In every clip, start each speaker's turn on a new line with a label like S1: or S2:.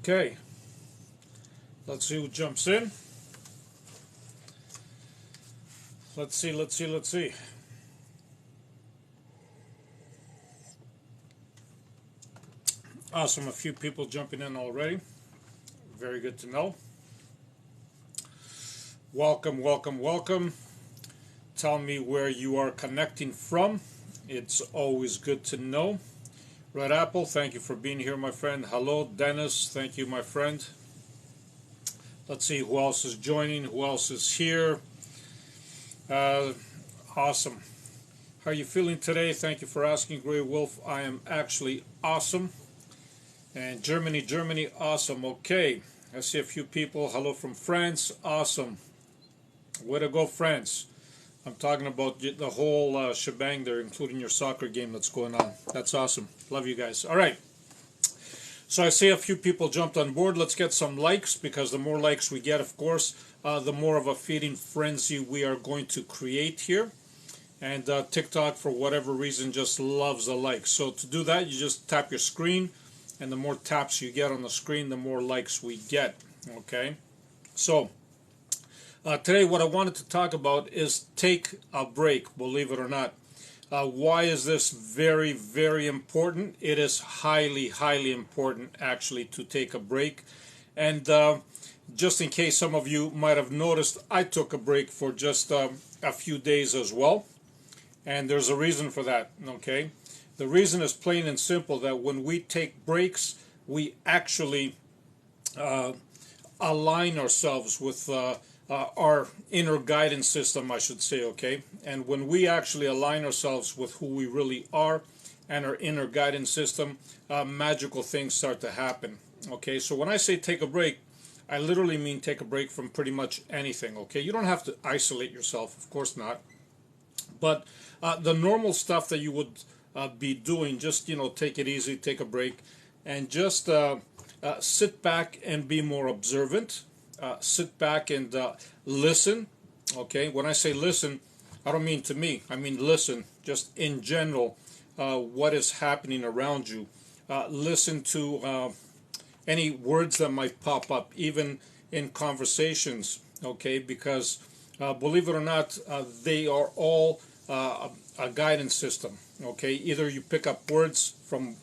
S1: Okay, let's see who jumps in. Let's see. Awesome, a few people jumping in already. Very good to know. Welcome. Tell me where you are connecting from. It's always good to know. Red Apple, thank you for being here, my friend. Hello, Dennis, thank you, my friend. Let's see who else is joining, who else is here. Awesome. How are you feeling today? Thank you for asking, Grey Wolf. I am actually awesome. And Germany, awesome. Okay, I see a few people. Hello from France, awesome. Way to go, France. I'm talking about the whole shebang there, including your soccer game that's going on. That's awesome. Love you guys. All right. So I see a few people jumped on board. Let's get some likes, because the more likes we get, of course, the more of a feeding frenzy we are going to create here. And TikTok, for whatever reason, just loves the likes. So to do that, you just tap your screen, and the more taps you get on the screen, the more likes we get. Okay? So today what I wanted to talk about is take a break, believe it or not. Why is this very, very important? It is highly, highly important, actually, to take a break. And just in case some of you might have noticed, I took a break for just a few days as well. And there's a reason for that, okay? The reason is plain and simple, that when we take breaks, we actually align ourselves with our inner guidance system, I should say, okay? And when we actually align ourselves with who we really are and our inner guidance system, magical things start to happen, okay? So when I say take a break, I literally mean take a break from pretty much anything, okay? You don't have to isolate yourself, of course not. But the normal stuff that you would be doing, just, take it easy, take a break, and just sit back and be more observant. Sit back and listen, okay? When I say listen, I don't mean to me. I mean listen, just in general, what is happening around you. Listen to any words that might pop up, even in conversations, okay? Because believe it or not, they are all a guidance system, okay? Either you pick up words from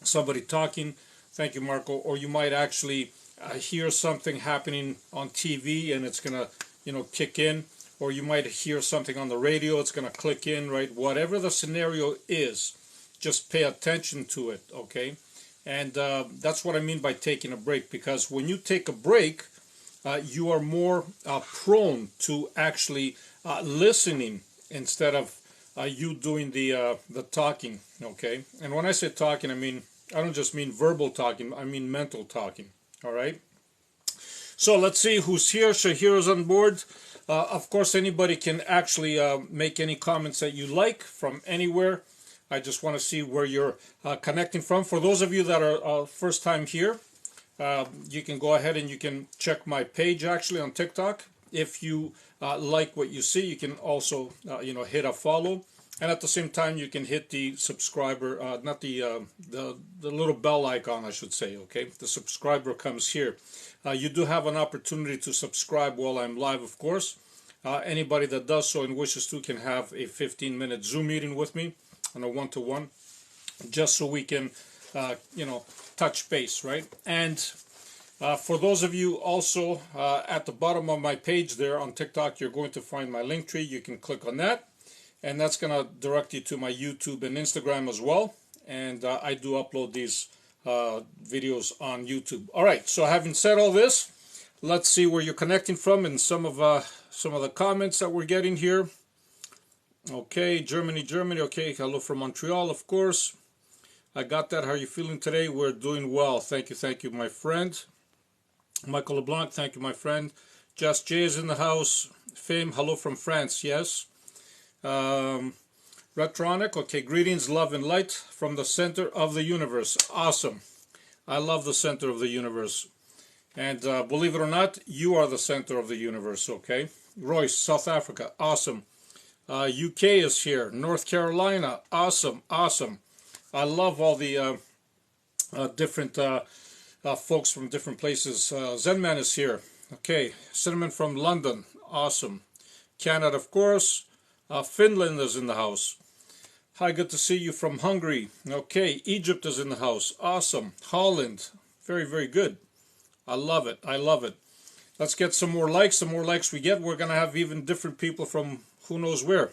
S1: somebody talking, thank you, Marco, or you might actually hear something happening on TV and it's gonna, kick in, or you might hear something on the radio, it's gonna click in, right? Whatever the scenario is, just pay attention to it, okay? And that's what I mean by taking a break, because when you take a break, you are more prone to actually listening instead of you doing the talking, okay? And when I say talking, I don't just mean verbal talking, I mean mental talking. All right. So let's see who's here. Shahira's on board. Of course, anybody can actually make any comments that you like from anywhere. I just want to see where you're connecting from. For those of you that are first time here, you can go ahead and you can check my page actually on TikTok. If you like what you see, you can also hit a follow. And at the same time, you can hit the subscriber, not the little bell icon, I should say, okay? The subscriber comes here. You do have an opportunity to subscribe while I'm live, of course. Anybody that does so and wishes to can have a 15-minute Zoom meeting with me on a one-to-one, just so we can, touch base, right? And for those of you also, at the bottom of my page there on TikTok, you're going to find my link tree. You can click on that. And that's going to direct you to my YouTube and Instagram as well. And I do upload these videos on YouTube. All right, so having said all this, let's see where you're connecting from and some of the comments that we're getting here. Okay, Germany. Okay, hello from Montreal, of course. I got that. How are you feeling today? We're doing well. Thank you, my friend. Michael LeBlanc, thank you, my friend. Just Jay is in the house. Fame, hello from France, yes. Retronic, okay, greetings, love and light from the center of the universe. Awesome. I love the center of the universe. And believe it or not, you are the center of the universe, okay? Royce, South Africa, awesome. UK is here. North Carolina, awesome. I love all the different folks from different places. Zenman is here. Okay, Cinnamon from London. Awesome. Canada, of course. Finland is in the house. Hi, good to see you from Hungary. Okay, Egypt is in the house. Awesome. Holland. Very, very good. I love it. I love it. Let's get some more likes. The more likes we get, we're going to have even different people from who knows where.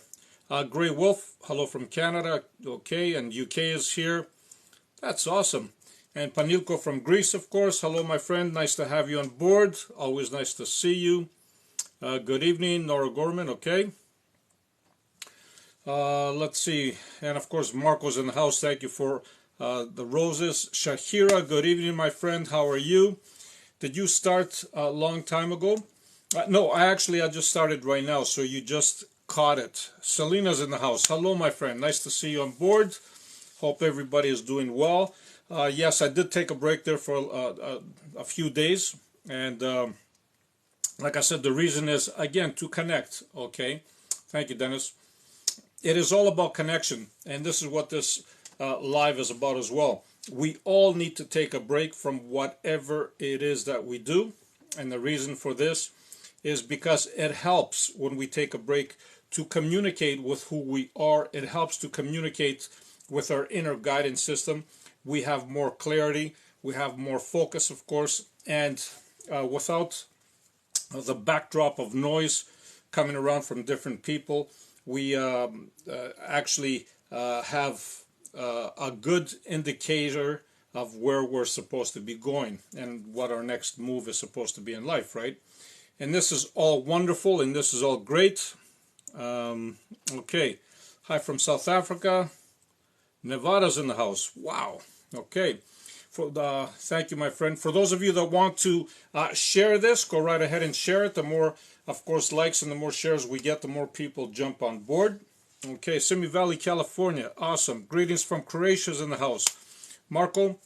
S1: Grey Wolf, hello from Canada. Okay, and UK is here. That's awesome. And Panilko from Greece, of course. Hello, my friend. Nice to have you on board. Always nice to see you. Good evening, Nora Gorman. Okay. Let's see. And, of course, Marco's in the house. Thank you for the roses. Shahira, good evening, my friend. How are you? Did you start a long time ago? No, I just started right now, so you just caught it. Selena's in the house. Hello, my friend. Nice to see you on board. Hope everybody is doing well. Yes, I did take a break there for a few days. And like I said, the reason is, again, to connect. Okay. Thank you, Dennis. It is all about connection. And this is what this live is about as well. We all need to take a break from whatever it is that we do. And the reason for this is because it helps when we take a break to communicate with who we are. It helps to communicate with our inner guidance system. We have more clarity. We have more focus, of course. And without the backdrop of noise coming around from different people, we actually have a good indicator of where we're supposed to be going and what our next move is supposed to be in life, right? And this is all wonderful and this is all great. Okay. Hi from South Africa. Nevada's in the house. Wow. Okay. Thank you, my friend. For those of you that want to share this, go right ahead and share it. The more, of course, likes and the more shares we get, the more people jump on board. Okay, Simi Valley, California. Awesome. Greetings from Croatia's in the house. Marco,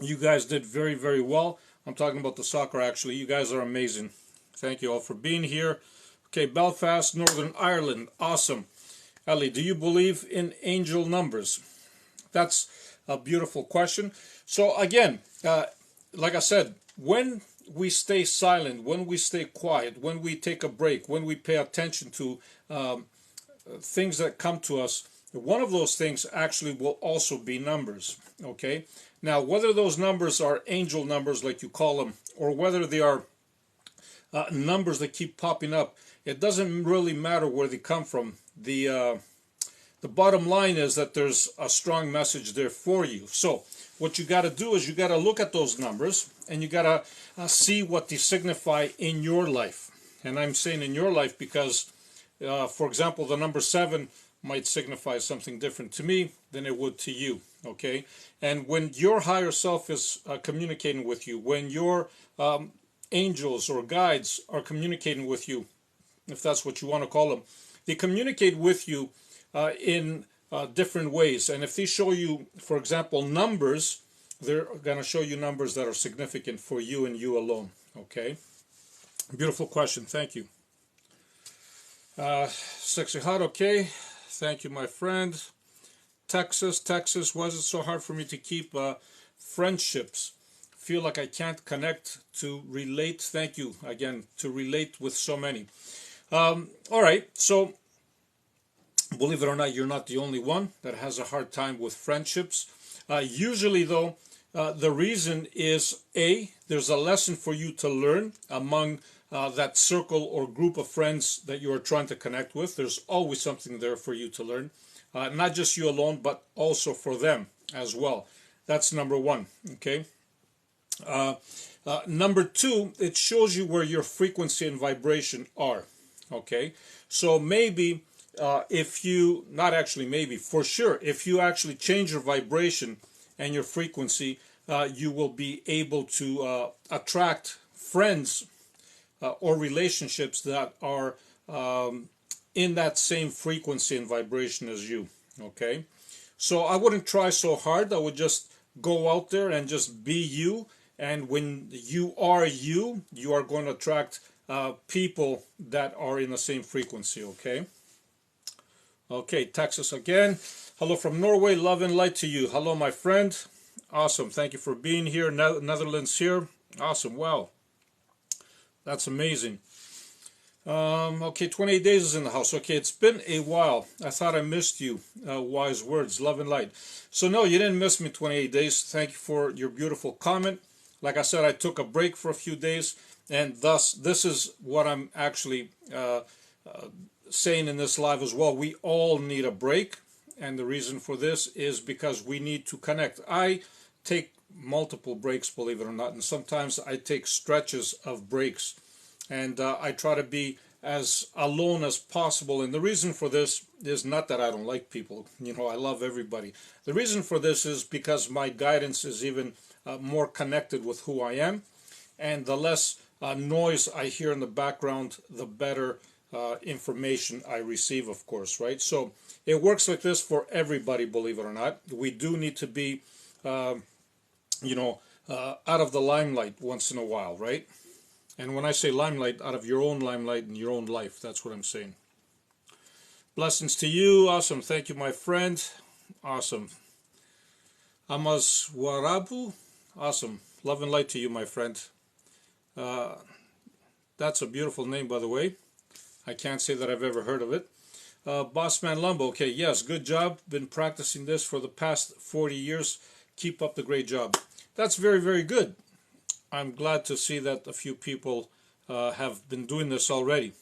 S1: you guys did very, very well. I'm talking about the soccer, actually. You guys are amazing. Thank you all for being here. Okay, Belfast, Northern Ireland. Awesome. Ellie, do you believe in angel numbers? That's a beautiful question. So again, like I said, when we stay silent, when we stay quiet, when we take a break, when we pay attention to things that come to us, one of those things actually will also be numbers. Okay. Now, whether those numbers are angel numbers, like you call them, or whether they are numbers that keep popping up, it doesn't really matter where they come from. The bottom line is that there's a strong message there for you. So what you got to do is you got to look at those numbers and you got to see what they signify in your life. And I'm saying in your life because, for example, the number 7 might signify something different to me than it would to you. Okay. And when your higher self is communicating with you, when your angels or guides are communicating with you, if that's what you want to call them, they communicate with you in different ways. And if they show you, for example, numbers, they're going to show you numbers that are significant for you and you alone. Okay. Beautiful question. Thank you. Sexy Hot. Okay. Thank you, my friend. Texas. Why is it so hard for me to keep friendships? Feel like I can't connect to relate. Thank you again, to relate with so many. All right. So believe it or not, you're not the only one that has a hard time with friendships. Usually, though, the reason is there's a lesson for you to learn among that circle or group of friends that you are trying to connect with. There's always something there for you to learn. Not just you alone, but also for them as well. That's number one. Okay. Number 2, it shows you where your frequency and vibration are. Okay. So maybe if you, not actually maybe, for sure, if you actually change your vibration and your frequency, you will be able to attract friends or relationships that are in that same frequency and vibration as you. Okay. So I wouldn't try so hard. I would just go out there and just be you. And when you are you, you are going to attract people that are in the same frequency. Okay. Okay, Texas again. Hello from Norway. Love and light to you. Hello, my friend. Awesome. Thank you for being here. Netherlands here. Awesome. Wow. That's amazing. Okay, 28 days is in the house. Okay, it's been a while. I thought I missed you. Wise words, love and light. So no, you didn't miss me 28 days. Thank you for your beautiful comment. Like I said, I took a break for a few days, and thus this is what I'm actually saying in this live as well. We all need a break, and the reason for this is because we need to connect. I take multiple breaks, believe it or not, and sometimes I take stretches of breaks. And I try to be as alone as possible. And the reason for this is not that I don't like people. You know, I love everybody. The reason for this is because my guidance is even more connected with who I am. And the less noise I hear in the background, the better information I receive, of course, right? So it works like this for everybody, believe it or not. We do need to be, out of the limelight once in a while, right? And when I say limelight, out of your own limelight in your own life, that's what I'm saying. Blessings to you. Awesome. Thank you, my friend. Awesome. Amaswarabu. Awesome. Love and light to you, my friend. That's a beautiful name, by the way. I can't say that I've ever heard of it. Bossman Lumbo. Okay, yes, good job. Been practicing this for the past 40 years. Keep up the great job. That's very, very good. I'm glad to see that a few people have been doing this already.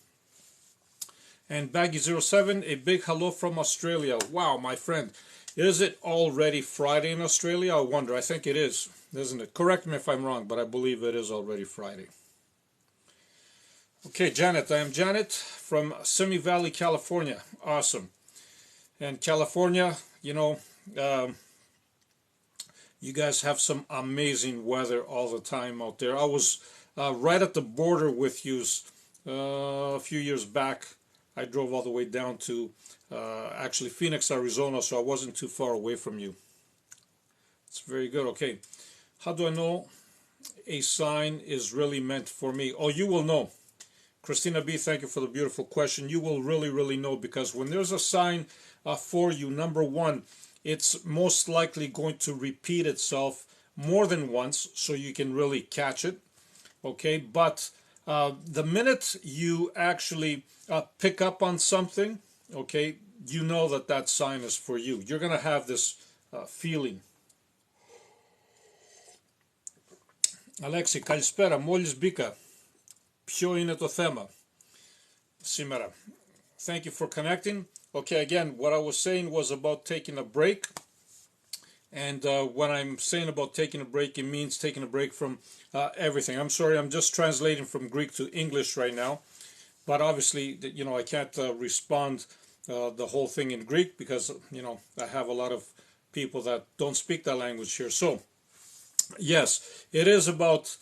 S1: And Baggy07, a big hello from Australia. Wow, my friend. Is it already Friday in Australia? I wonder. I think it is, isn't it? Correct me if I'm wrong, but I believe it is already Friday. Okay, Janet. I am Janet from Simi Valley, California. Awesome. And California, you guys have some amazing weather all the time out there. I was right at the border with you a few years back. I drove all the way down to actually Phoenix, Arizona, so I wasn't too far away from you. It's very good. Okay. How do I know a sign is really meant for me? Oh, you will know. Christina B., thank you for the beautiful question. You will really, really know, because when there's a sign for you, number one, it's most likely going to repeat itself more than once, so you can really catch it. Okay, but the minute you actually pick up on something, okay, you know that that sign is for you. You're going to have this feeling. Αλέξη, καλησπέρα. Μόλις μπήκα. Ποιο είναι το θέμα σήμερα? Thank you for connecting. Okay, again, what I was saying was about taking a break. And when I'm saying about taking a break, it means taking a break from everything. I'm sorry, I'm just translating from Greek to English right now. But obviously, I can't respond the whole thing in Greek because, I have a lot of people that don't speak that language here. So, yes, it is about,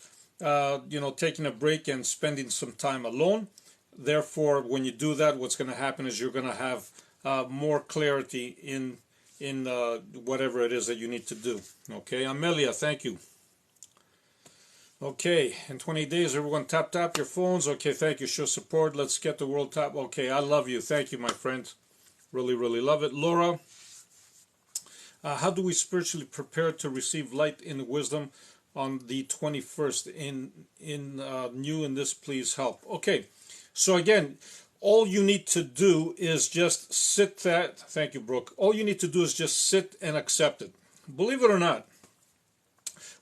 S1: taking a break and spending some time alone. Therefore, when you do that, what's going to happen is you're going to have more clarity in whatever it is that you need to do. Okay, Amelia, thank you. Okay, in 20 days, everyone tap your phones. Okay, thank you. Show support. Let's get the world tap. Okay, I love you. Thank you, my friend. Really, really love it. Laura, how do we spiritually prepare to receive light and wisdom on the 21st? New in this, please help. Okay, so again, all you need to do is just sit that. Thank you, Brooke. All you need to do is just sit and accept it. Believe it or not,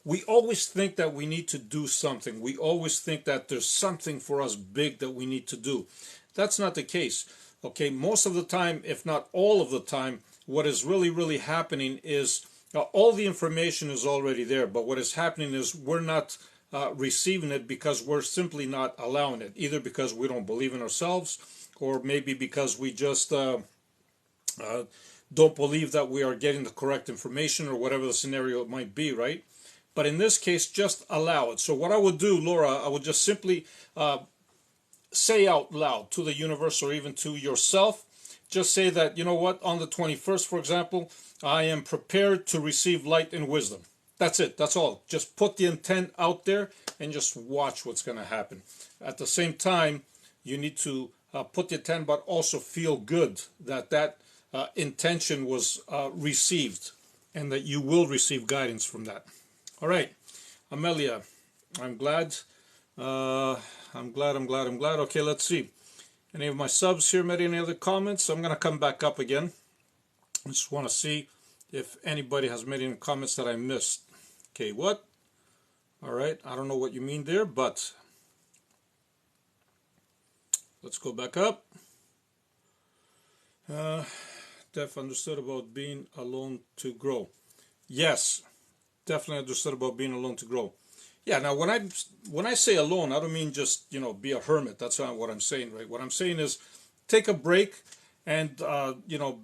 S1: we always think that we need to do something. We always think that there's something for us big that we need to do. That's not the case. Okay, most of the time, if not all of the time, what is really, really happening is all the information is already there. But what is happening is we're not receiving it because we're simply not allowing it, either because we don't believe in ourselves, or maybe because we just don't believe that we are getting the correct information, or whatever the scenario it might be, right? But in this case, just allow it. So what I would do, Laura, I would just simply say out loud to the universe, or even to yourself, just say that, you know what, on the 21st, for example, I am prepared to receive light and wisdom. That's it. That's all. Just put the intent out there and just watch what's going to happen. At the same time, you need to put the intent, but also feel good that intention was received. and that you will receive guidance from that. All right, Amelia, I'm glad. I'm glad. Okay, let's see. Any of my subs here made any other comments? I'm going to come back up again. I just want to see if anybody has made any comments that I missed. Okay, what? All right, I don't know what you mean there, but let's go back up. Def understood about being alone to grow. Yes, definitely understood about being alone to grow. Yeah, now when I say alone, I don't mean just, be a hermit. That's not what I'm saying, right? What I'm saying is take a break and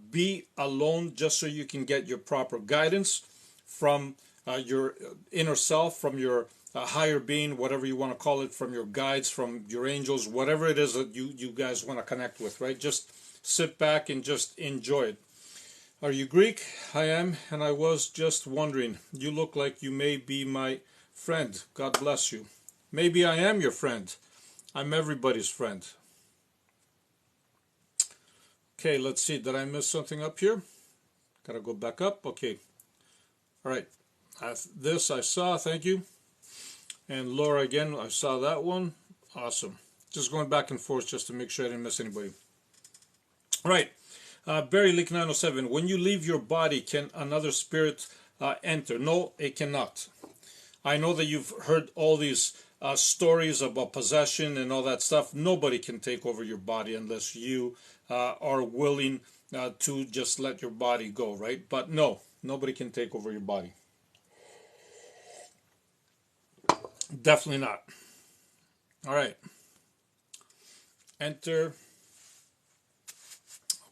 S1: be alone just so you can get your proper guidance from your inner self, from your higher being, whatever you want to call it, from your guides, from your angels, whatever it is that you guys want to connect with, right? Just sit back and just enjoy it. Are you Greek? I am, and I was just wondering. You look like you may be my friend. God bless you. Maybe I am your friend. I'm everybody's friend. Okay, let's see. Did I miss something up here? Gotta go back up. Okay. All right. This I saw. Thank you. And Laura again. I saw that one. Awesome. Just going back and forth just to make sure I didn't miss anybody. All right. Barry Leak 907. When you leave your body, can another spirit enter? No, it cannot. I know that you've heard all these stories about possession and all that stuff. Nobody can take over your body unless you are willing to just let your body go, right? But no, nobody can take over your body. Definitely not. All right. Enter.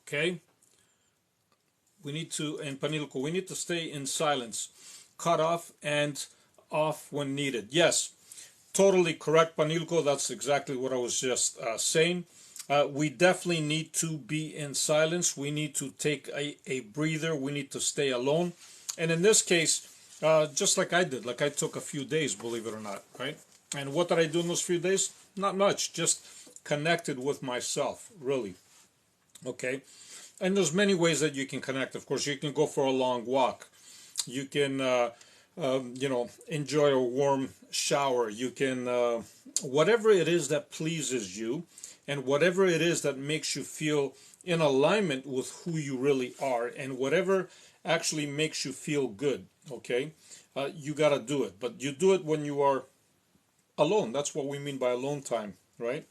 S1: Okay. We need to, in Panilco, we need to stay in silence. Cut off and off when needed. Yes, totally correct, Panilco. That's exactly what I was just saying. We definitely need to be in silence. We need to take a breather. We need to stay alone. And in this case, just like I did, like I took a few days, believe it or not, right? And what did I do in those few days? Not much, just connected with myself, really. Okay. And there's many ways that you can connect. Of course, you can go for a long walk. You can, enjoy a warm shower. You can, whatever it is that pleases you, and whatever it is that makes you feel in alignment with who you really are, and whatever actually makes you feel good. Okay, you gotta do it. But you do it when you are alone. That's what we mean by alone time, right?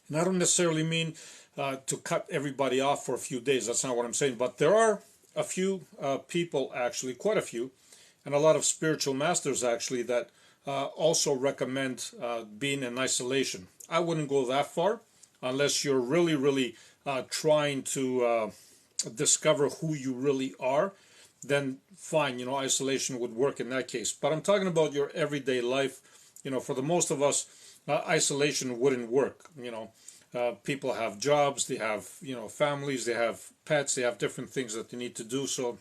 S1: And I don't necessarily mean to cut everybody off for a few days. That's not what I'm saying. But there are a few people, actually, quite a few, and a lot of spiritual masters, actually, that also recommend being in isolation. I wouldn't go that far unless you're really, really trying to discover who you really are. Then fine, isolation would work in that case. But I'm talking about your everyday life. For the most of us, isolation wouldn't work. People have jobs, they have, families, they have pets, they have different things that they need to do. So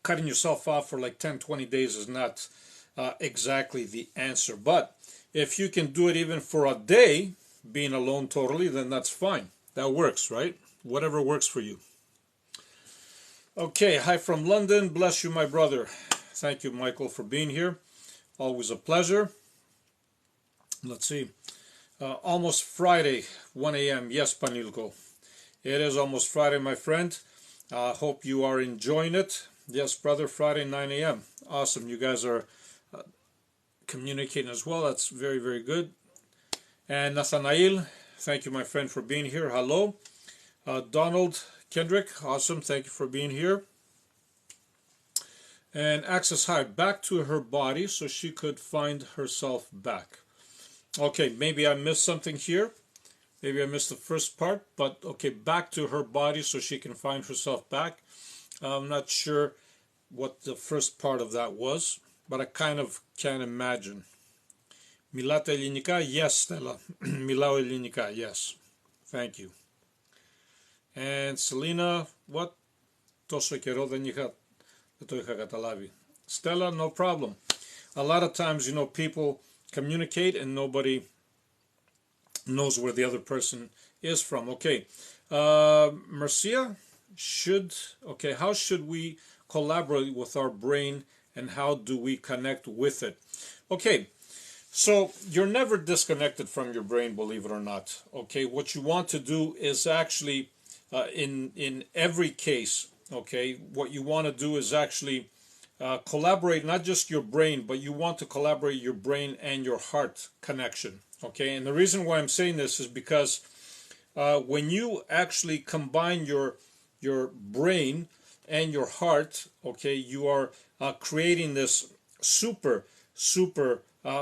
S1: cutting yourself off for like 10, 20 days is not exactly the answer. But if you can do it even for a day, being alone totally, then that's fine. That works, right? Whatever works for you. Okay, hi from London. Bless you, my brother. Thank you, Michael, for being here. Always a pleasure. Let's see. Almost Friday, 1 a.m. Yes, Panilco. It is almost Friday, my friend. Hope you are enjoying it. Yes, brother, Friday, 9 a.m. Awesome. You guys are communicating as well. That's very, very good. And Nathanael, thank you, my friend, for being here. Hello. Donald Kendrick, awesome. Thank you for being here. And Access High, back to her body so she could find herself back. Okay, maybe I missed something here. Maybe I missed the first part, but okay, back to her body so she can find herself back. I'm not sure what the first part of that was, but I kind of can imagine. Milata Elinika, yes, Stella. Milao Elinika, yes. Thank you. And Selena, what? Τόσο καιρό δεν το είχα καταλάβει. Stella, no problem. A lot of times, people communicate and nobody knows where the other person is from. Okay. Mercia, how should we collaborate with our brain and how do we connect with it. Okay, so you're never disconnected from your brain, believe it or not. Okay, what you want to do is actually, in every case, okay, what you want to do is actually collaborate not just your brain, but you want to collaborate your brain and your heart connection. Okay, and the reason why I'm saying this is because when you actually combine your brain and your heart, okay, you are creating this super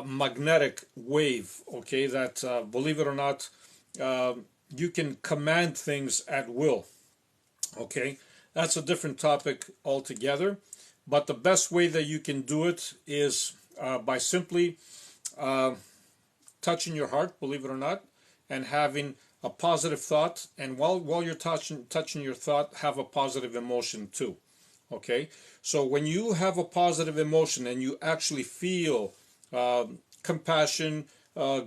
S1: magnetic wave, okay, that believe it or not, you can command things at will. Okay, that's a different topic altogether, but the best way that you can do it is by simply touching your heart, believe it or not, and having a positive thought, and while you're touching your thought, have a positive emotion too. Okay, so when you have a positive emotion and you actually feel compassion,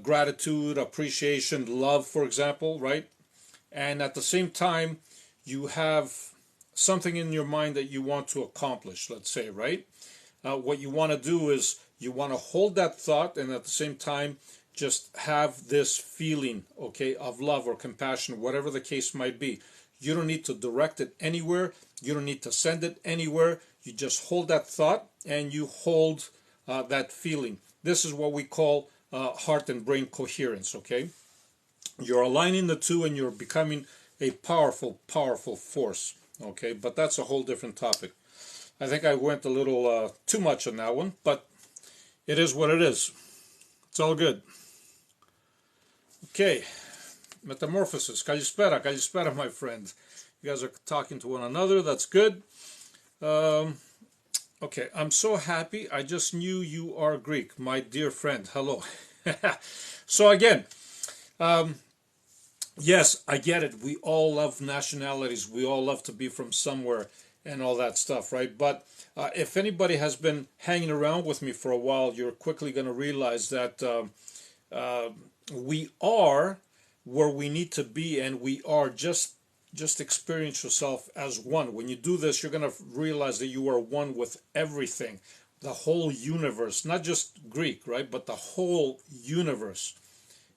S1: gratitude, appreciation, love, for example, right? And at the same time, you have something in your mind that you want to accomplish, let's say, right? What you want to do is you want to hold that thought and at the same time just have this feeling, okay, of love or compassion, whatever the case might be. You don't need to direct it anywhere. You don't need to send it anywhere. You just hold that thought and you hold that feeling. This is what we call heart and brain coherence, okay? You're aligning the two and you're becoming a powerful force, okay? But that's a whole different topic. I think I went a little too much on that one, but it is what it is. It's all good. Okay, metamorphosis. Kalispera, my friend. You guys are talking to one another. That's good. Okay, I'm so happy. I just knew you are Greek, my dear friend. Hello. So again, yes, I get it. We all love nationalities. We all love to be from somewhere and all that stuff, right? But if anybody has been hanging around with me for a while, you're quickly going to realize that we are where we need to be, and we are just experience yourself as one. When you do this, you're going to realize that you are one with everything, the whole universe, not just Greek, right? But the whole universe.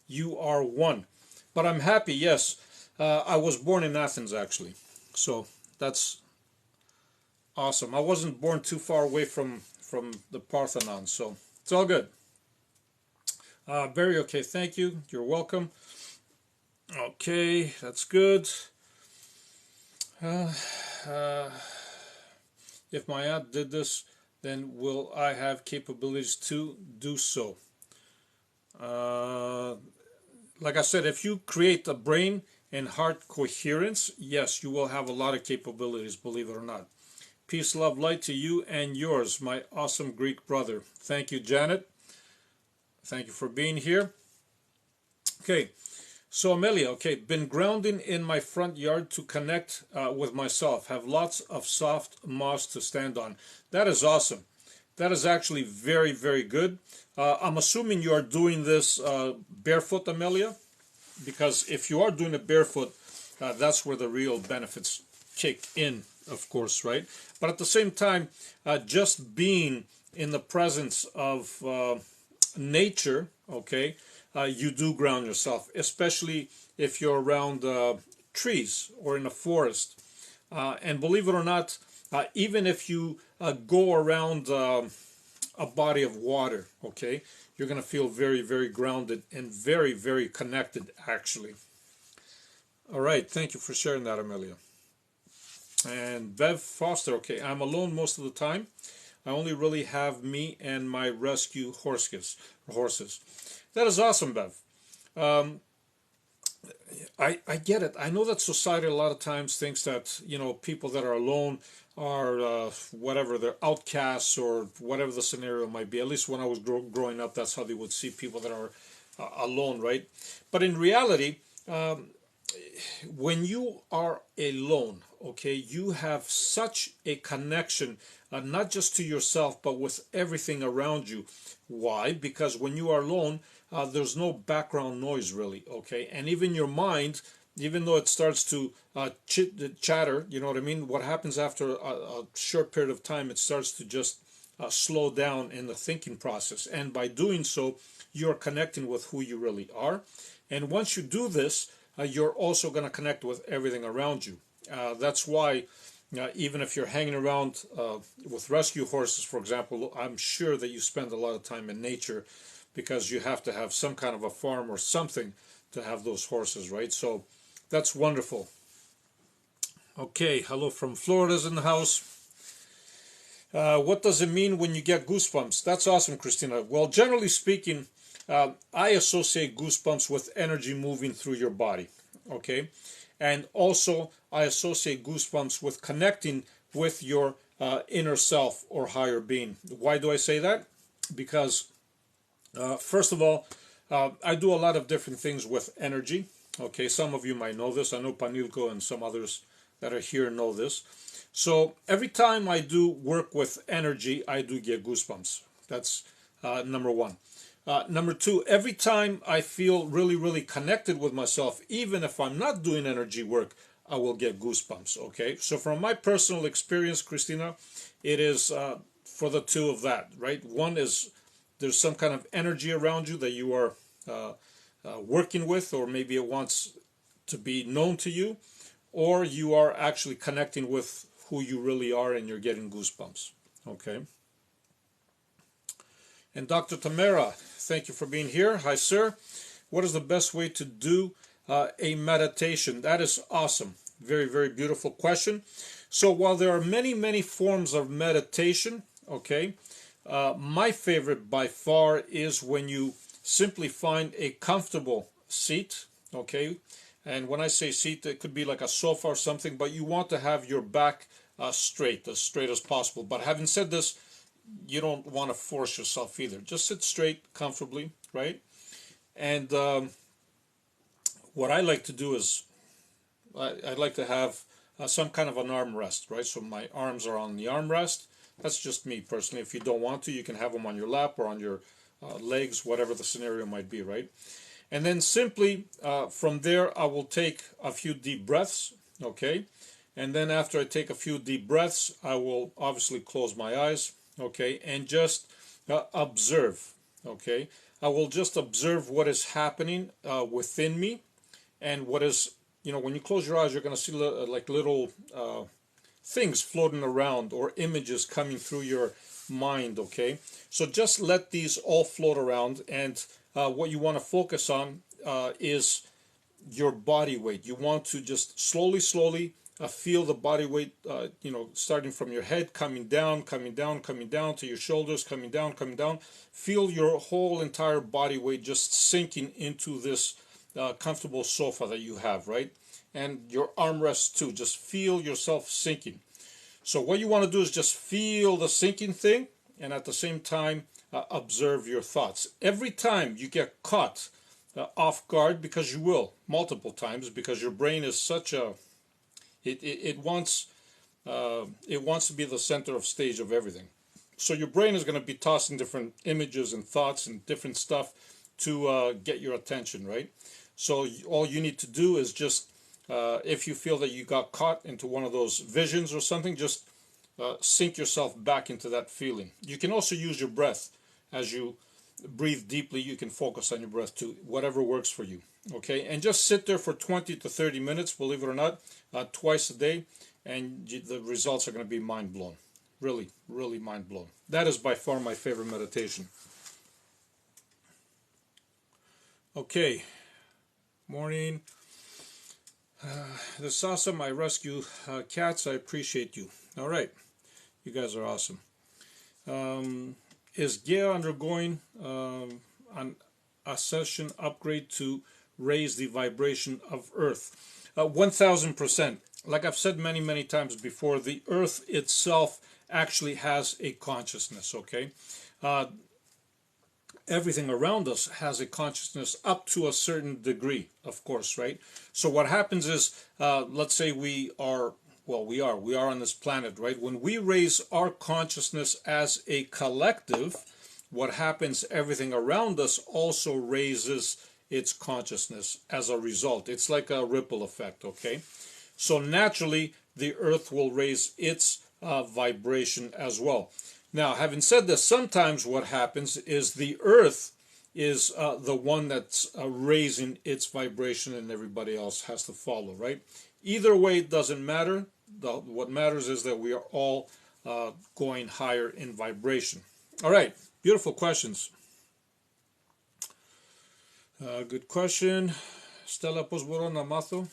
S1: You are one. But I'm happy, yes. I was born in Athens, actually. So that's awesome. I wasn't born too far away from the Parthenon, so it's all good. Very okay, thank you. You're welcome. Okay, that's good. If my aunt did this, then will I have capabilities to do so? Like I said, if you create a brain and heart coherence, yes, you will have a lot of capabilities, believe it or not. Peace, love, light to you and yours, my awesome Greek brother. Thank you, Janet. Thank you for being here. Okay, so Amelia, okay, been grounding in my front yard to connect with myself. Have lots of soft moss to stand on. That is awesome. That is actually very, very good. I'm assuming you are doing this barefoot, Amelia, because if you are doing it barefoot, that's where the real benefits kick in, of course, right? But at the same time, just being in the presence of nature, okay, you do ground yourself, especially if you're around trees or in a forest. And believe it or not, even if you go around a body of water, okay, you're going to feel very, very grounded and very, very connected, actually. All right, thank you for sharing that, Amelia. And Bev Foster, okay, I'm alone most of the time. I only really have me and my rescue horses. That is awesome, Bev. I get it. I know that society a lot of times thinks that, you know, people that are alone are whatever, they're outcasts or whatever the scenario might be. At least when I was growing up, that's how they would see people that are alone, right? But in reality, when you are alone, okay, you have such a connection, not just to yourself, but with everything around you. Why? Because when you are alone, there's no background noise really, okay? And even your mind even though it starts to chatter, you know what I mean? What happens after a short period of time, it starts to just slow down in the thinking process. And by doing so, you're connecting with who you really are. And once you do this, you're also going to connect with everything around you. That's why even if you're hanging around with rescue horses, for example, I'm sure that you spend a lot of time in nature because you have to have some kind of a farm or something to have those horses, right? So that's wonderful. Okay, hello from Florida's in the house. What does it mean when you get goosebumps? That's awesome, Christina. Well, generally speaking, I associate goosebumps with energy moving through your body, okay? And also, I associate goosebumps with connecting with your inner self or higher being. Why do I say that? Because, first of all, I do a lot of different things with energy. Okay, some of you might know this. I know Panilko and some others that are here know this. So every time I do work with energy, I do get goosebumps. That's number one. Number two, every time I feel really, really connected with myself, even if I'm not doing energy work, I will get goosebumps. Okay, so from my personal experience, Christina, it is for the two of that, right? One is there's some kind of energy around you that you are working with, or maybe it wants to be known to you, or you are actually connecting with who you really are and you're getting goosebumps. Okay. And Dr. Tamara, thank you for being here. Hi, sir. What is the best way to do a meditation? That is awesome. Very, very beautiful question. So while there are many, many forms of meditation, okay, my favorite by far is when you simply find a comfortable seat, okay? And when I say seat, it could be like a sofa or something, but you want to have your back straight as possible. But having said this, you don't want to force yourself either. Just sit straight comfortably, right? And what I like to do is I like to have some kind of an armrest, right? So my arms are on the armrest. That's just me personally. If you don't want to, you can have them on your lap or on your legs, whatever the scenario might be, right? And then simply from there, I will take a few deep breaths, okay? And then after I take a few deep breaths, I will obviously close my eyes, okay? And just observe, okay? I will just observe what is happening within me and what is, you know, when you close your eyes, you're going to see like little things floating around or images coming through your mind, okay? So just let these all float around, and what you want to focus on is your body weight. You want to just slowly feel the body weight, you know, starting from your head, coming down to your shoulders, coming down. Feel your whole entire body weight just sinking into this comfortable sofa that you have, right? And your armrest too. Just feel yourself sinking. So what you want to do is just feel the sinking thing, and at the same time observe your thoughts. Every time you get caught off guard, because you will multiple times, because your brain is such a it wants to be the center of stage of everything. So your brain is going to be tossing different images and thoughts and different stuff to get your attention, right? So all you need to do is just if you feel that you got caught into one of those visions or something, just sink yourself back into that feeling. You can also use your breath. As you breathe deeply, you can focus on your breath too, whatever works for you. Okay, and just sit there for 20 to 30 minutes, believe it or not, twice a day, and the results are going to be mind blown. Really, really mind blown. That is by far my favorite meditation. Okay, morning. This is awesome. I rescue cats. I appreciate you. All right, you guys are awesome. Is Gaia undergoing an ascension upgrade to raise the vibration of Earth? 1000%. Like I've said many, many times before, the Earth itself actually has a consciousness, okay? Everything around us has a consciousness up to a certain degree, of course, right? So what happens is, let's say we are on this planet, right? When we raise our consciousness as a collective, what happens, everything around us also raises its consciousness as a result. It's like a ripple effect, okay? So naturally, the earth will raise its vibration as well. Now, having said this, sometimes what happens is the earth is the one that's raising its vibration and everybody else has to follow, right? Either way, it doesn't matter. What matters is that we are all going higher in vibration. All right, beautiful questions. Good question. Stella, πώς μπορώ να μάθω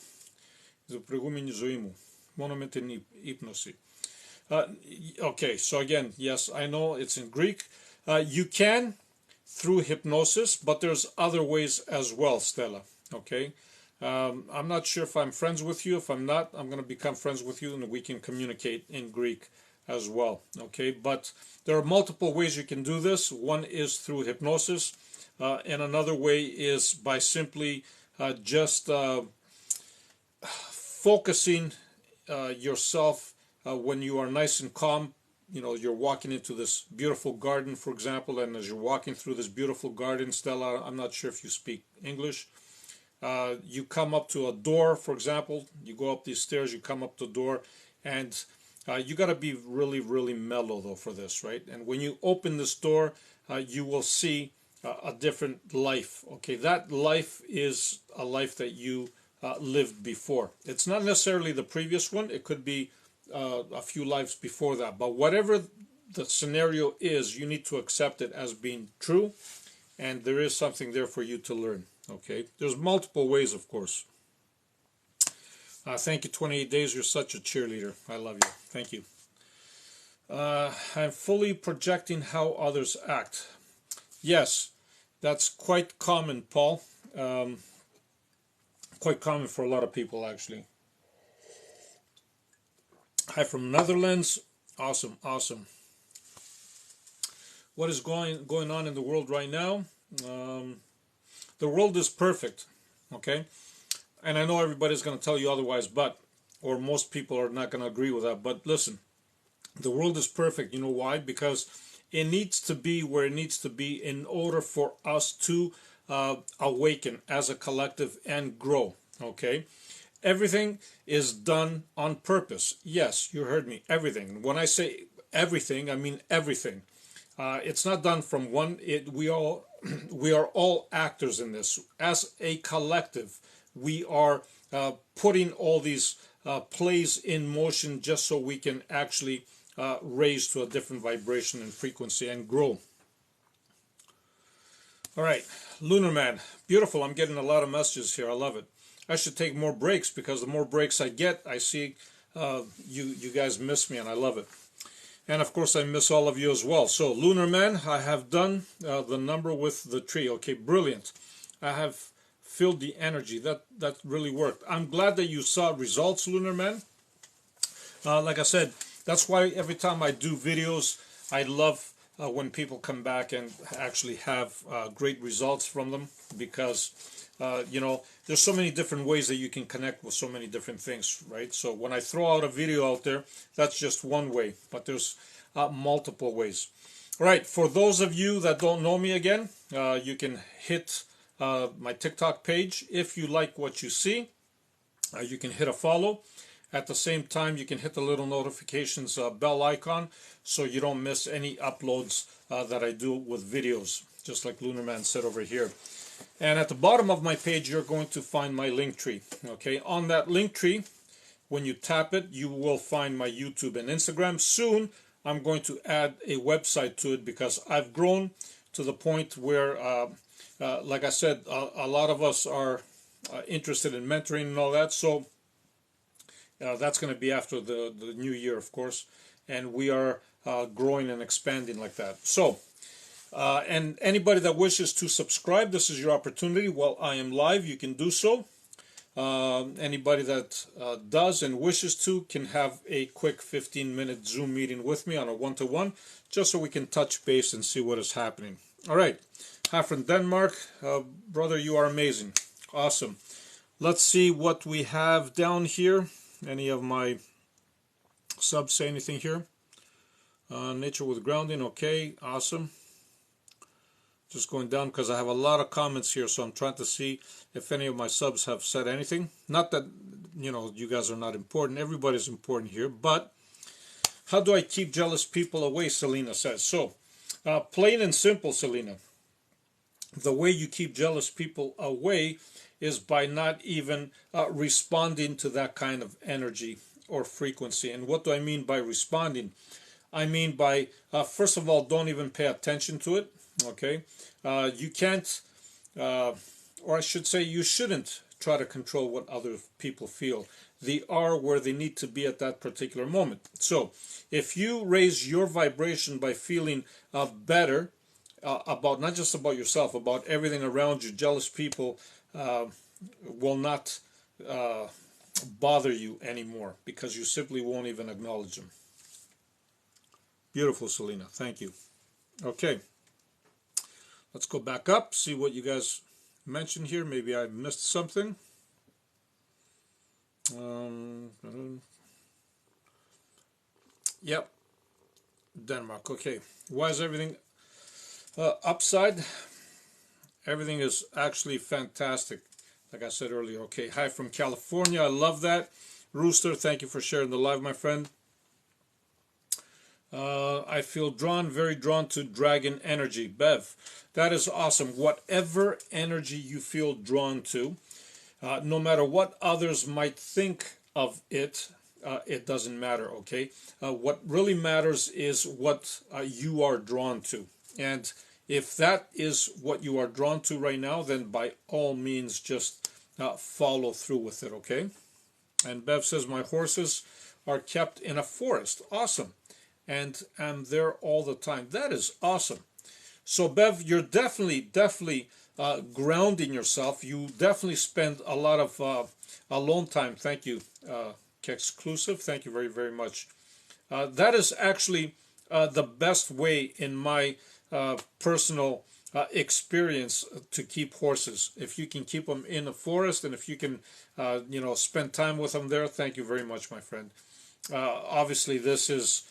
S1: την προηγούμενη ζωή μου, μόνο με την ύπνωση. Okay, so again, yes, I know it's in Greek. You can through hypnosis, but there's other ways as well, Stella. Okay, I'm not sure if I'm friends with you. If I'm not, I'm going to become friends with you and we can communicate in Greek as well. Okay, but there are multiple ways you can do this. One is through hypnosis, and another way is by simply just focusing yourself when you are nice and calm. You know, you're walking into this beautiful garden, for example, and as you're walking through this beautiful garden, Stella, I'm not sure if you speak English, you come up to a door, for example, you go up these stairs, you come up to the door, and you got to be really, really mellow, though, for this, right? And when you open this door, you will see a different life, okay? That life is a life that you lived before. It's not necessarily the previous one. It could be a few lives before that, but whatever the scenario is, you need to accept it as being true, and there is something there for you to learn. Okay, there's multiple ways, of course. Thank you, 28 days. You're such a cheerleader. I love you. Thank you. I'm fully projecting how others act. Yes, that's quite common, Paul. Quite common for a lot of people, actually. Hi from Netherlands. Awesome, awesome. What is going on in the world right now? The world is perfect, okay? And I know everybody's going to tell you otherwise, or most people are not going to agree with that. But listen, the world is perfect. You know why? Because it needs to be where it needs to be in order for us to awaken as a collective and grow, okay? Everything is done on purpose. Yes, you heard me. Everything. When I say everything, I mean everything. It's not done from one. We are all actors in this. As a collective, we are putting all these plays in motion just so we can actually raise to a different vibration and frequency and grow. All right, Lunar Man, beautiful. I'm getting a lot of messages here. I love it. I should take more breaks because the more breaks I get, I see you guys miss me, and I love it. And of course, I miss all of you as well. So, Lunar Man, I have done the number with the tree. Okay, brilliant. I have filled the energy. That really worked. I'm glad that you saw results, Lunar Man. Like I said, that's why every time I do videos, I love when people come back and actually have great results from them, because you know, there's so many different ways that you can connect with so many different things, right? So when I throw out a video out there, that's just one way, but there's multiple ways. All right, for those of you that don't know me again, you can hit my TikTok page. If you like what you see, you can hit a follow. At the same time, you can hit the little notifications bell icon so you don't miss any uploads that I do with videos, just like Lunar Man said over here. And at the bottom of my page, you're going to find my link tree. Okay, on that link tree, when you tap it, you will find my YouTube and Instagram. Soon, I'm going to add a website to it because I've grown to the point where, like I said, a lot of us are interested in mentoring and all that. So that's going to be after the new year, of course. And we are growing and expanding like that. So, and anybody that wishes to subscribe, this is your opportunity. While I am live, you can do so. Anybody that does and wishes to can have a quick 15-minute Zoom meeting with me on a one-to-one, just so we can touch base and see what is happening. All right. Hi from Denmark. Brother, you are amazing. Awesome. Let's see what we have down here. Any of my subs say anything here? Nature with grounding. Okay. Awesome. Just going down because I have a lot of comments here, so I'm trying to see if any of my subs have said anything. Not that, you guys are not important. Everybody's important here, but how do I keep jealous people away, Selena says. So, plain and simple, Selena. The way you keep jealous people away is by not even responding to that kind of energy or frequency. And what do I mean by responding? I mean by, first of all, don't even pay attention to it, okay? You can't, or I should say you shouldn't try to control what other people feel. They are where they need to be at that particular moment. So if you raise your vibration by feeling better about, not just about yourself, about everything around you, jealous people will not bother you anymore because you simply won't even acknowledge them. Beautiful, Selena. Thank you. Okay. Let's go back up, see what you guys mentioned here. Maybe I missed something. Yep. Denmark. Okay. Why is everything upside? Everything is actually fantastic. Like I said earlier. Okay. Hi from California. I love that. Rooster, thank you for sharing the live, my friend. I feel very drawn to dragon energy. Bev, that is awesome. Whatever energy you feel drawn to, no matter what others might think of it, it doesn't matter, okay? What really matters is what you are drawn to. And if that is what you are drawn to right now, then by all means just follow through with it, okay? And Bev says, my horses are kept in a forest. Awesome. And I'm there all the time. That is awesome. So Bev, you're definitely grounding yourself. You definitely spend a lot of alone time. Thank you, Exclusive. Thank you very, very much. That is actually the best way in my personal experience to keep horses. If you can keep them in the forest and if you can, spend time with them there, thank you very much, my friend. Obviously, this is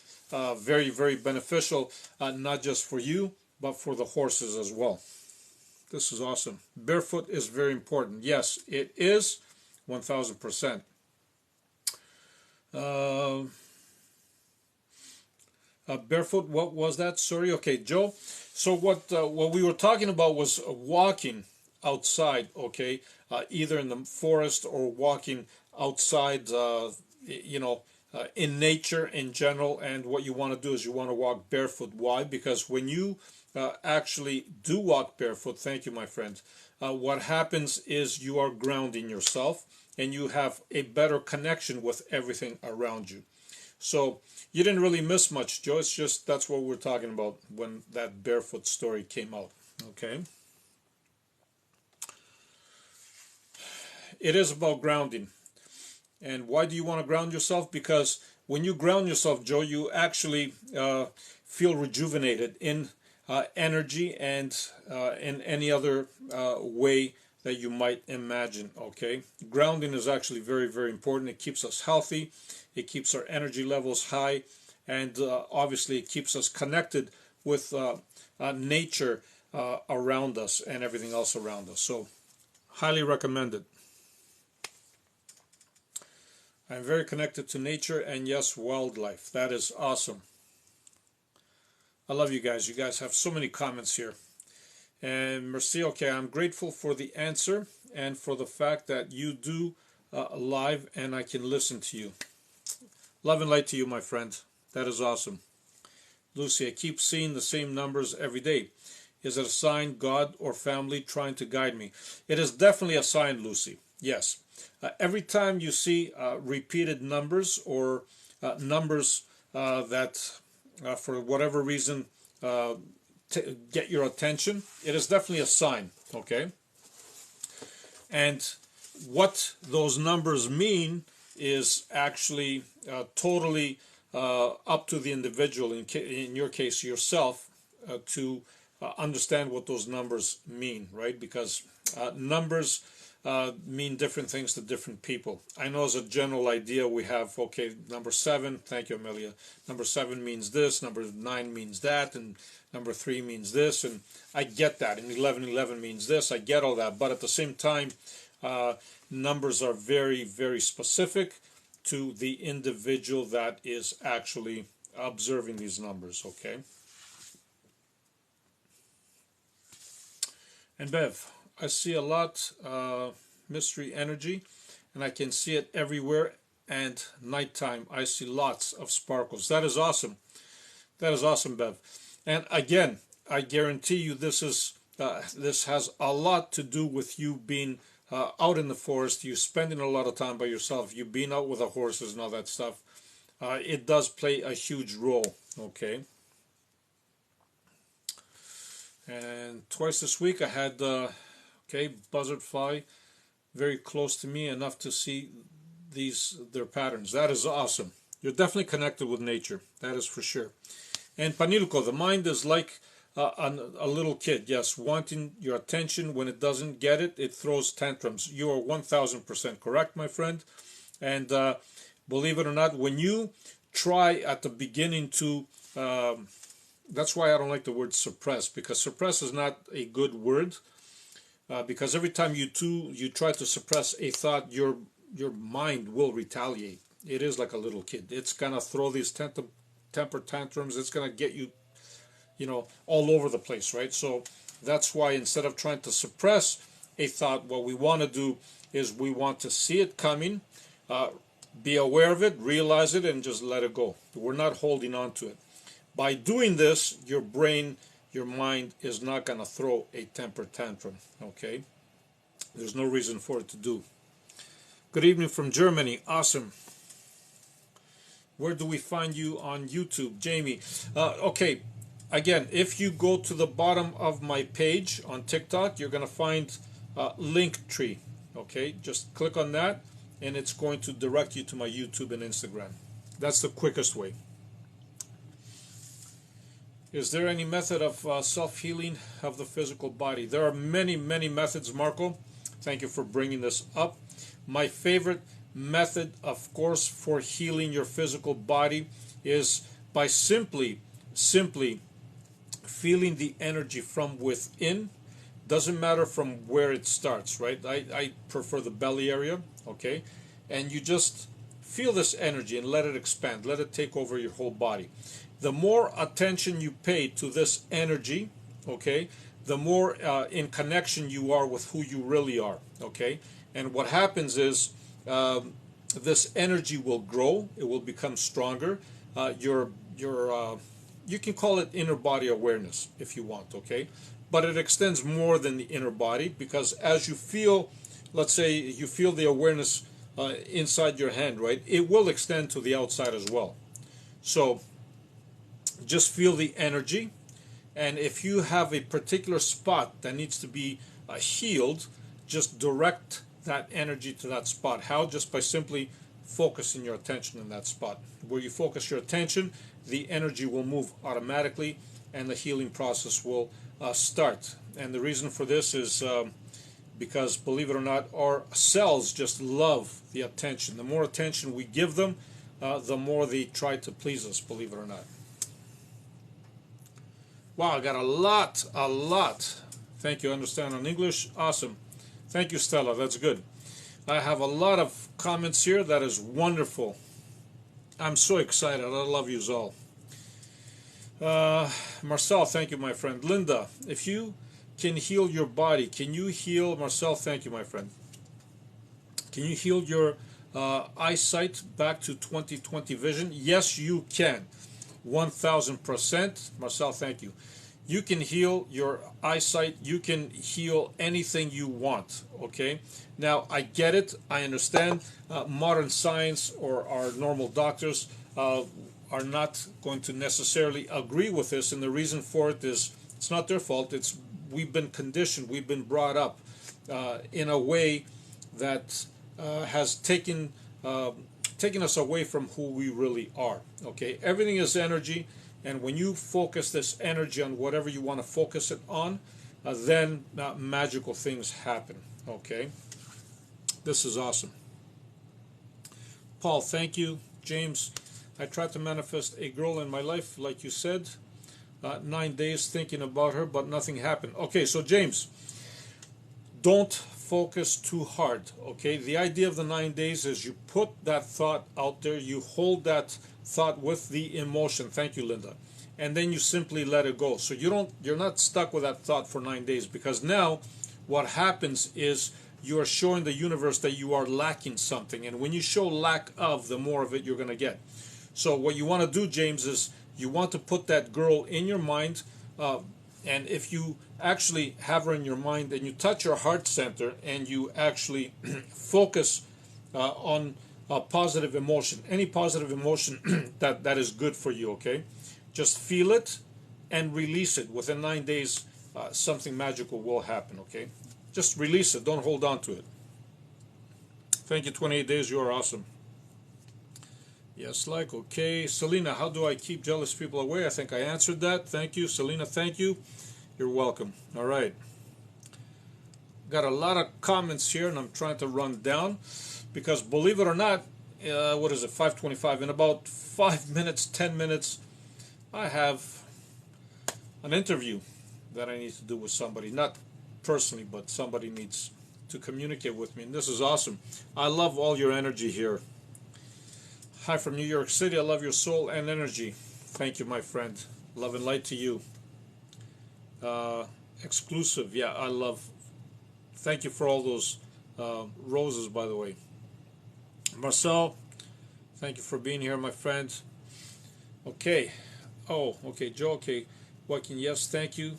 S1: very, very beneficial, not just for you, but for the horses as well. This is awesome. Barefoot is very important. Yes, it is, 1,000%. Barefoot, what was that? Sorry. Okay, Joe. So what we were talking about was walking outside, okay, either in the forest or walking outside, in nature in general. And what you want to do is you want to walk barefoot. Why? Because when you actually do walk barefoot, thank you, my friend, what happens is you are grounding yourself and you have a better connection with everything around you. So you didn't really miss much, Joe. It's just that's what we're talking about when that barefoot story came out. Okay. It is about grounding. And why do you want to ground yourself? Because when you ground yourself, Joe, you actually feel rejuvenated in energy and in any other way that you might imagine, okay? Grounding is actually very, very important. It keeps us healthy. It keeps our energy levels high. And obviously it keeps us connected with nature around us and everything else around us. So highly recommended. I'm very connected to nature and yes, wildlife. That is awesome. I love you guys. You guys have so many comments here. And Merci, okay, I'm grateful for the answer and for the fact that you do live and I can listen to you. Love and light to you, my friend. That is awesome. Lucy, I keep seeing the same numbers every day. Is it a sign, God or family trying to guide me? It is definitely a sign, Lucy. Yes. Every time you see repeated numbers or numbers that for whatever reason get your attention, it is definitely a sign, okay? And what those numbers mean is actually totally up to the individual, in your case yourself, to understand what those numbers mean, right? Because numbers mean different things to different people. I know as a general idea we have, okay, number 7, thank you, Amelia. Number 7 means this, number 9 means that, and number 3 means this, and I get that. And 11 means this, I get all that. But at the same time, numbers are very, very specific to the individual that is actually observing these numbers, okay? And Bev, I see a lot mystery energy, and I can see it everywhere. And nighttime, I see lots of sparkles. That is awesome. That is awesome, Bev. And again, I guarantee you, this has a lot to do with you being out in the forest. You spending a lot of time by yourself. You being out with the horses and all that stuff. It does play a huge role. Okay. And twice this week I had buzzard fly very close to me, enough to see their patterns. That is awesome. You're definitely connected with nature. That is for sure. And Panilko, the mind is like a little kid. Yes, wanting your attention. When it doesn't get it, it throws tantrums. You are 1000% correct, my friend. And believe it or not, when you try at the beginning to that's why I don't like the word suppress, because suppress is not a good word. Because every time you try to suppress a thought, your mind will retaliate. It is like a little kid. It's gonna throw these temper tantrums. It's gonna get you, all over the place, right? So that's why instead of trying to suppress a thought, what we want to do is we want to see it coming, be aware of it, realize it, and just let it go. We're not holding on to it. By doing this, your brain, your mind is not going to throw a temper tantrum, okay? There's no reason for it to do. Good evening from Germany. Awesome. Where do we find you on YouTube, Jamie? Okay, again, if you go to the bottom of my page on TikTok, you're going to find Linktree, okay? Just click on that, and it's going to direct you to my YouTube and Instagram. That's the quickest way. Is there any method of self-healing of the physical body? There are many, many methods, Marco. Thank you for bringing this up. My favorite method, of course, for healing your physical body is by simply feeling the energy from within. Doesn't matter from where it starts, right? I prefer the belly area, okay? And you just feel this energy and let it expand. Let it take over your whole body. The more attention you pay to this energy, okay, the more in connection you are with who you really are, okay? And what happens is this energy will grow. It will become stronger. You can call it inner body awareness if you want, okay? But it extends more than the inner body, because as you feel, let's say you feel the awareness inside your hand, right? It will extend to the outside as well. So just feel the energy, and if you have a particular spot that needs to be healed, just direct that energy to that spot. How? Just by simply focusing your attention in that spot. Where you focus your attention, the energy will move automatically, and the healing process will start. And the reason for this is because, believe it or not, our cells just love the attention. The more attention we give them, the more they try to please us, believe it or not. Wow, I got a lot. Thank you. Understand on English? Awesome. Thank you, Stella. That's good. I have a lot of comments here. That is wonderful. I'm so excited. I love you all. Marcel, thank you, my friend. Linda, if you can heal your body, can you heal... Marcel, thank you, my friend. Can you heal your eyesight back to 20/20 vision? Yes, you can. 1000%. Marcel, thank you. You can heal your eyesight. You can heal anything you want, okay? Now, I get it. I understand. Modern science or our normal doctors are not going to necessarily agree with this, and the reason for it is it's not their fault. It's we've been conditioned. We've been brought up in a way that has taken us away from who we really are, okay? Everything is energy, And when you focus this energy on whatever you want to focus it on, then magical things happen. Okay? This is awesome. Paul, thank you. James, I tried to manifest a girl in my life, like you said. 9 days thinking about her, but nothing happened. Okay, so James, don't focus too hard. Okay, the idea of the 9 days is you put that thought out there, you hold that thought with the emotion. Thank you, Linda. And then you simply let it go. So you're not stuck with that thought for 9 days, because now what happens is you are showing the universe that you are lacking something. And when you show lack of, the more of it you're going to get. So what you want to do, James, is you want to put that girl in your mind. And if you actually have her in your mind and you touch your heart center and you actually focus on a positive emotion, any positive emotion that is good for you, okay? Just feel it and release it. Within 9 days, something magical will happen, okay? Just release it. Don't hold on to it. Thank you, 28 days. You are awesome. Yes, like, okay. Selena, how do I keep jealous people away? I think I answered that. Thank you. Selena, thank you. You're welcome. All right. Got a lot of comments here, and I'm trying to run down because, believe it or not, what is it, 5:25? In about 5 minutes, 10 minutes, I have an interview that I need to do with somebody. Not personally, but somebody needs to communicate with me, and this is awesome. I love all your energy here. Hi from New York City. I love your soul and energy. Thank you, my friend. Love and light to you. Exclusive. Yeah, I love. Thank you for all those roses, by the way. Marcel, thank you for being here, my friend. Okay. Oh, okay. Joe, okay. Joaquin, yes, thank you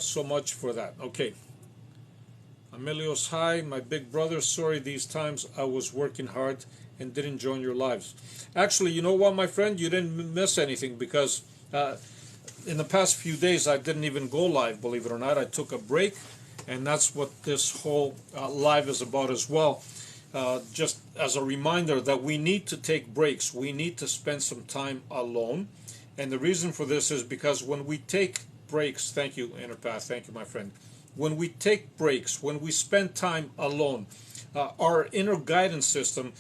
S1: so much for that. Okay. Emilios, hi. My big brother, sorry these times I was working hard and didn't join your lives. Actually, you know what, my friend? You didn't miss anything, because in the past few days I didn't even go live, believe it or not. I took a break, and that's what this whole live is about as well. Just as a reminder that we need to take breaks. We need to spend some time alone. And the reason for this is because when we take breaks, thank you, Interpath, thank you, my friend. When we take breaks, when we spend time alone, our inner guidance system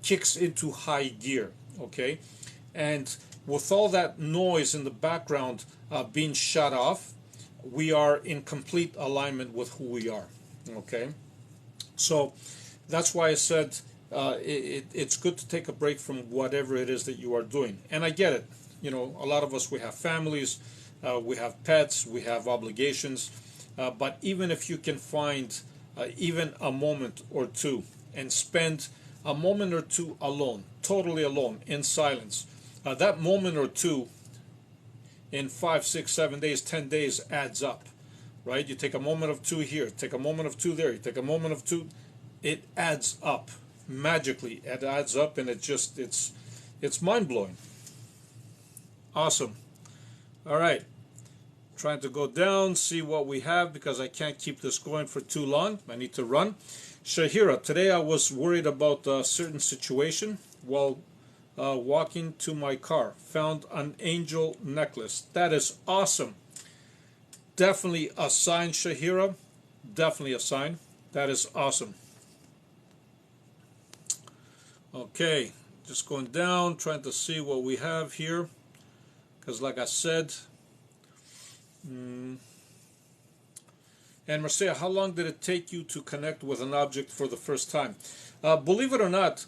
S1: kicks into high gear, okay? And with all that noise in the background being shut off, we are in complete alignment with who we are, okay? So that's why I said it's good to take a break from whatever it is that you are doing. And I get it. You know, a lot of us, we have families, we have pets, we have obligations. But even if you can find even a moment or two and spend a moment or two alone, totally alone, in silence, that moment or two in 5, 6, 7 days, 10 days adds up, right? You take a moment of two here, take a moment of two there, you take a moment of two, it adds up magically. It adds up, and it's mind-blowing. Awesome. All right. Trying to go down, see what we have, because I can't keep this going for too long. I need to run. Shahira, today I was worried about a certain situation while walking to my car. Found an angel necklace. That is awesome. Definitely a sign, Shahira. Definitely a sign. That is awesome. Okay, just going down, trying to see what we have here. Because like I said, and Marcia, how long did it take you to connect with an object for the first time? Believe it or not,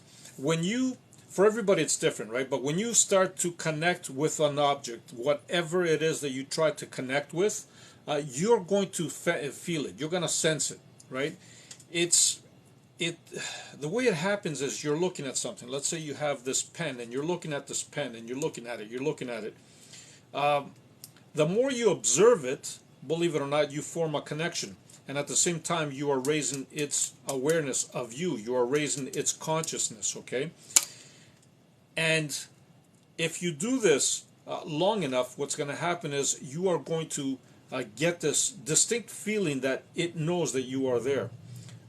S1: for everybody it's different, right? But when you start to connect with an object, whatever it is that you try to connect with, you're going to feel it. You're going to sense it, right? The way it happens is you're looking at something. Let's say you have this pen, and you're looking at this pen, and you're looking at it. The more you observe it, believe it or not, you form a connection. And at the same time, you are raising its awareness of you. You are raising its consciousness, okay? And if you do this long enough, what's going to happen is you are going to get this distinct feeling that it knows that you are there.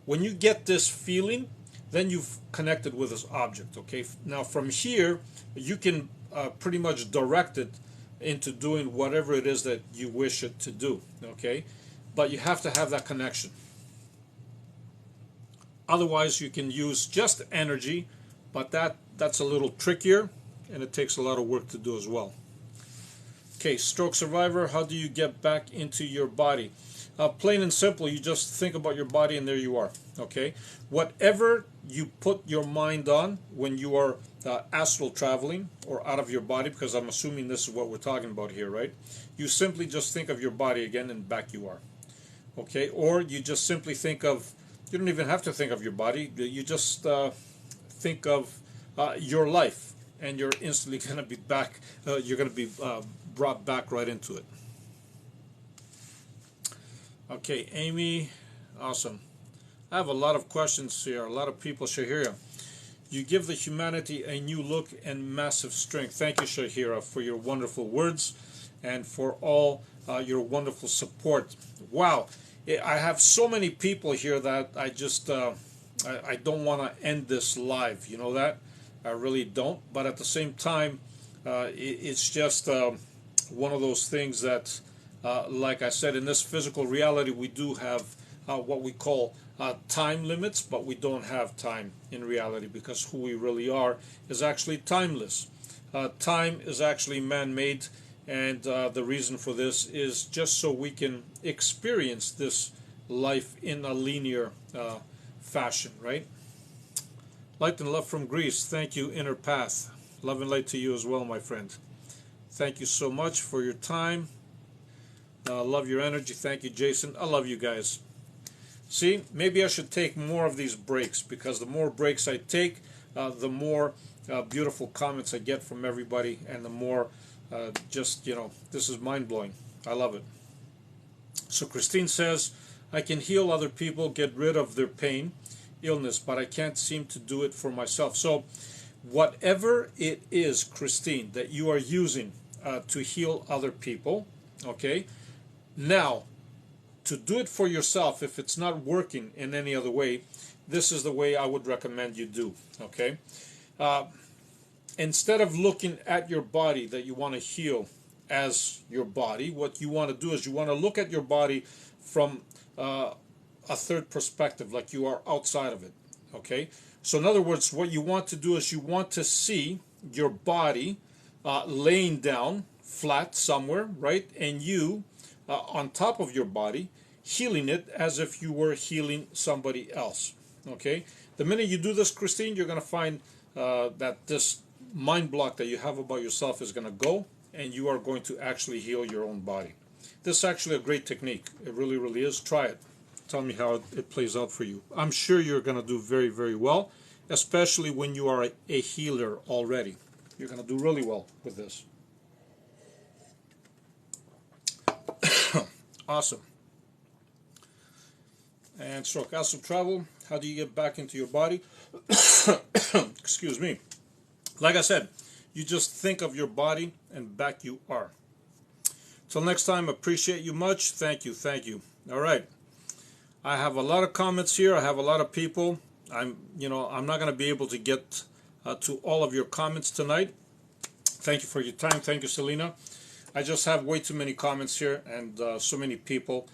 S1: When you get this feeling, then you've connected with this object, okay? Now from here, you can pretty much direct it into doing whatever it is that you wish it to do, okay? But you have to have that connection. Otherwise, you can use just energy, but that's a little trickier, and it takes a lot of work to do as well. Okay, stroke survivor, how do you get back into your body? Plain and simple, you just think about your body and there you are, okay? Whatever you put your mind on when you are astral traveling or out of your body, because I'm assuming this is what we're talking about here, right? You simply just think of your body again and back you are, okay? Or you just simply think of, you don't even have to think of your body, you just think of your life, and you're instantly going to be back, you're going to be brought back right into it. Okay, Amy, awesome. I have a lot of questions here, a lot of people. Shahira, you give the humanity a new look and massive strength. Thank you, Shahira, for your wonderful words and for all your wonderful support. Wow, I have so many people here that I just, I don't want to end this live, you know that? I really don't, but at the same time, it's just one of those things that, like I said, in this physical reality, we do have what we call time limits, but we don't have time in reality, because who we really are is actually timeless. Time is actually man-made, and the reason for this is just so we can experience this life in a linear fashion, right? Light and love from Greece. Thank you, Inner Path. Love and light to you as well, my friend. Thank you so much for your time. Love your energy. Thank you, Jason. I love you guys. See, maybe I should take more of these breaks, because the more breaks I take, the more beautiful comments I get from everybody, and the more just, you know, this is mind-blowing. I love it. So Christine says, I can heal other people, get rid of their pain, illness, but I can't seem to do it for myself. So whatever it is, Christine, that you are using to heal other people, okay, now to do it for yourself, if it's not working in any other way, this is the way I would recommend you do, okay? Instead of looking at your body that you want to heal as your body, what you want to do is you want to look at your body from a third perspective, like you are outside of it, okay? So in other words, what you want to do is you want to see your body laying down flat somewhere, right? And you on top of your body, healing it as if you were healing somebody else, okay? The minute you do this, Christine, you're going to find that this mind block that you have about yourself is going to go, and you are going to actually heal your own body. This is actually a great technique. It really, really is. Try it. Tell me how it plays out for you. I'm sure you're going to do very, very well, especially when you are a healer already. You're going to do really well with this. Awesome. And stroke astral travel. How do you get back into your body? Excuse me. Like I said, you just think of your body and back you are. Till next time, appreciate you much. Thank you, thank you. All right. I have a lot of comments here. I have a lot of people. I'm not going to be able to get to all of your comments tonight. Thank you for your time. Thank you, Selena. I just have way too many comments here, and so many people,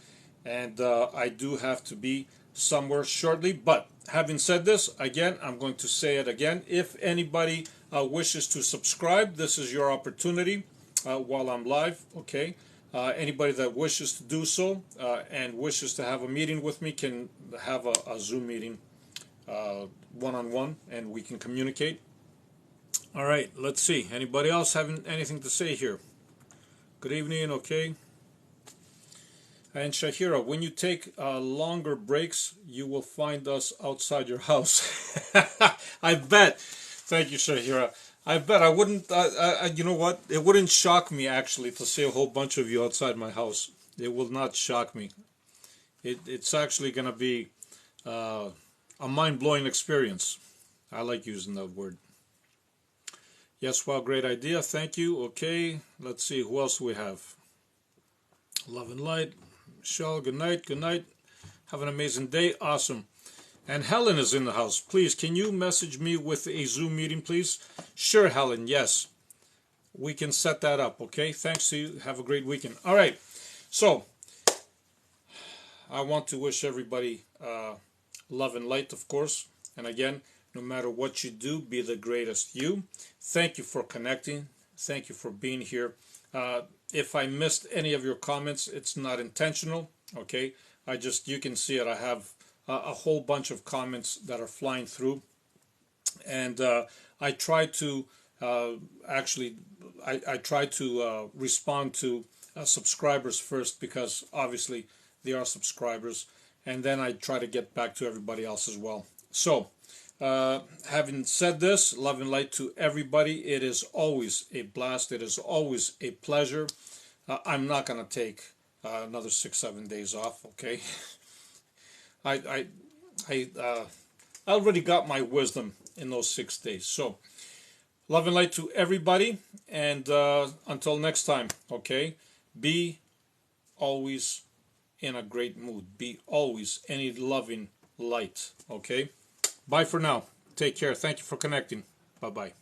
S1: and I do have to be somewhere shortly. But having said this, again, I'm going to say it again. If anybody wishes to subscribe, this is your opportunity while I'm live, okay? Anybody that wishes to do so and wishes to have a meeting with me can have a Zoom meeting one-on-one, and we can communicate. All right, let's see. Anybody else having anything to say here? Good evening, okay. And Shahira, when you take longer breaks, you will find us outside your house. I bet. Thank you, Shahira. I bet I wouldn't, you know what? It wouldn't shock me, actually, to see a whole bunch of you outside my house. It will not shock me. It's actually going to be a mind-blowing experience. I like using that word. Yes, wow, great idea. Thank you. Okay, let's see. Who else do we have? Love and light. Michelle, good night. Good night. Have an amazing day. Awesome. And Helen is in the house. Please, can you message me with a Zoom meeting, please? Sure, Helen, yes. we can set that up. Okay, thanks to you. Have a great weekend. All right, so I want to wish everybody love and light, of course. And again, no matter what you do, be the greatest you. Thank you for connecting. Thank you for being here. If I missed any of your comments, it's not intentional. Okay, you can see it. I have a whole bunch of comments that are flying through, and I try to actually I try to respond to subscribers first, because obviously they are subscribers, and then I try to get back to everybody else as well. So having said this, love and light to everybody. It is always a blast. It is always a pleasure. I'm not going to take another 6-7 days off. Okay, I already got my wisdom in those 6 days. So love and light to everybody, and until next time. Okay, be always in a great mood. Be always any loving light. Okay, bye for now. Take care. Thank you for connecting. Bye bye.